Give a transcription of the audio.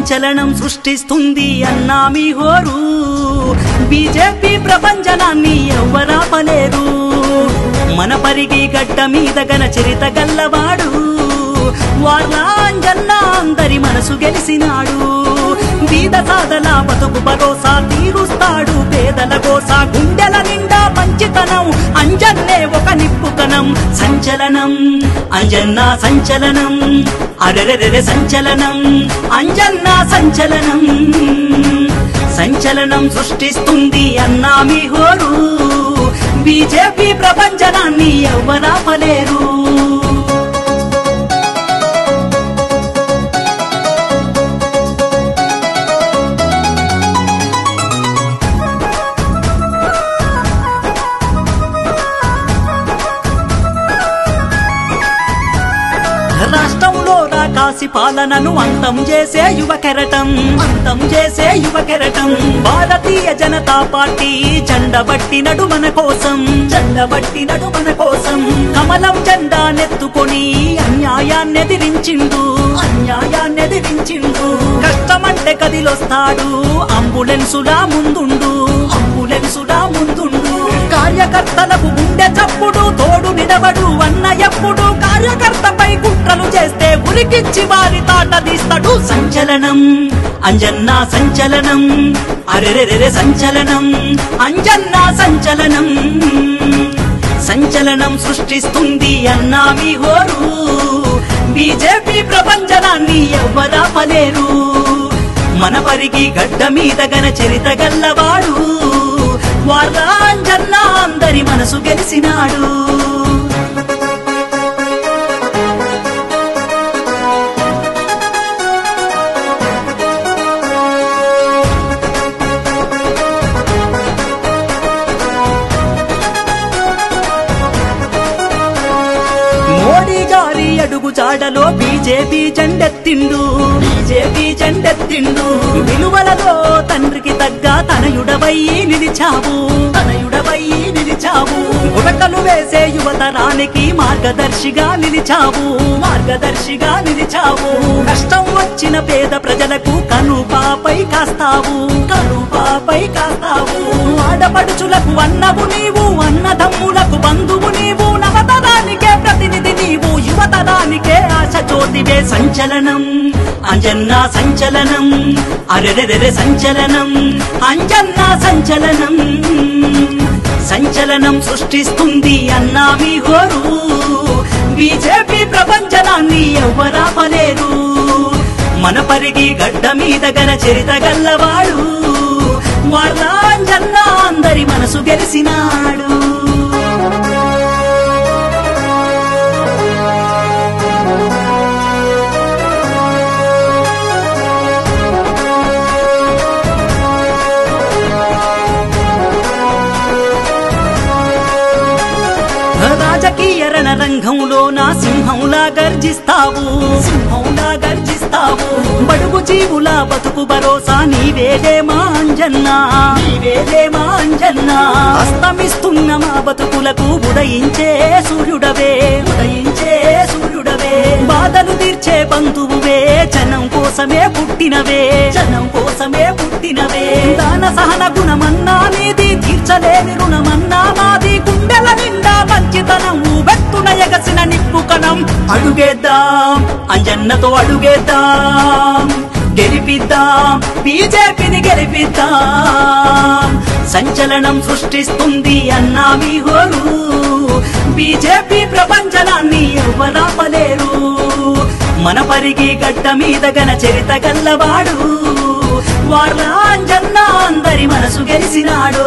సంచలనం సృష్టిస్తుంది అన్నా మీ హోరు బీజేపీ ప్రపంచనాన్ని ఎవ్వరాపలేరు మన పరిగి గడ్డ మీద గన చరిత గల్లవాడు వాళ్ళ అంజన్న అందరి మనసు గెలిసినాడు బీద సాదల బతుకు భరోసా తీరుస్తాడు పేదల గోసా గుండెల నిండా మంచితనం అంజన్నే ఒక నిప్పుకనం సంచలనం అంజన్న సంచలనం అరెరెరె సంచలనం అంజన్న సంచలనం సంచలనం సృష్టిస్తుంది అన్నా మీ హోరు బీజేపీ ప్రపంచనాన్ని ఎవ్వరాపలేరు రాష్ట్రంలో రాకాసి పాలనను అంతం చేసే యువ కెరటం భారతీయ జనతా పార్టీ జెండబట్టినడు మన కోసం కమలం జెండా నెత్తుకొని అన్యాయాన్ని ఎదిరించిండు కష్టమంటే కదిలొస్తాడు అంబులెన్సులా ముందుండు కార్యకర్తలకు గుండె చప్పుడు తోడు నిలబడు అన్న ఎప్పుడు కార్యకర్తపై కుట్రలు చేస్తే ఉరికిచ్చి వారి తాట తీస్తాడు సంచలనం అంజన్న సంచలనం అరెరెరె సంచలనం అంజన్న సంచలనం సంచలనం సృష్టిస్తుంది అన్నా మీ హోరు బీజేపీ ప్రపంచనాన్ని ఎవ్వరాపలేరు మన పరిగి గడ్డ మీద గన చరిత గల్లవాడు వాళ్ళ అంజన్న అందరి మనసు గెలిసినాడు మోడీ గారి అడుగు జాడలో బీజేపీ జెండెత్తిండు విలువలలో తండ్రికి తగ్గ తనయుడవై నిలిచావు ఉడకలు వేసే యువతరానికి మార్గదర్శిగా నిలిచావు కష్టం వచ్చిన పేద ప్రజలకు కనుపాపై కాస్తావు ఆడపడుచులకు అన్నవు నీవు అన్నదమ్ములకు బంధువు నీవు నవతరానికే ప్రతినిధి నీవు యువతరానికే ఆశ జ్యోతివే సంచలనం అంజన్న సంచలనం అరెరెరె సంచలనం అంజన్న సంచలనం సంచలనం సృష్టిస్తుంది అన్నా మీ హోరు బీజేపీ ప్రపంచనాన్ని ఎవ్వరాపలేరు మన పరిగి గడ్డ మీద గన చరిత గల్లవాడు వాళ్ళ అంజన్న అందరి మనసు గెలిసినాడు రాజకీయ రణరంగంలో నా సింహంలా గర్జిస్తావు బడుగు జీవుల బతుకు భరోసా నీవేలే మా అంజన్న అస్తమిస్తున్న మా బతుకులకు ఉదయించే సూర్యుడవే బాధలు తీర్చే బంధువువే జనం కోసమే పుట్టినవే దాన సహన గుణమన్నా నీది తీర్చలేని రుణమన్నా మాది గుండెల నిండా మంచితనం వెత్తున ఎగసిన నిప్పుకణం అడుగేద్దాం అంజన్నతో అడుగేద్దాం గెలిపిద్దాం బీజేపీని గెలిపిద్దాం సంచలనం సృష్టిస్తుంది అన్నా మీ హోరు బీజేపీ ప్రపంచనాన్ని ఎవ్వరాపలేరు మన పరిగి గడ్డ మీద గన చరిత గల్లవాడు వాళ్ళ అంజన్న అందరి మనసు గెలిసినాడు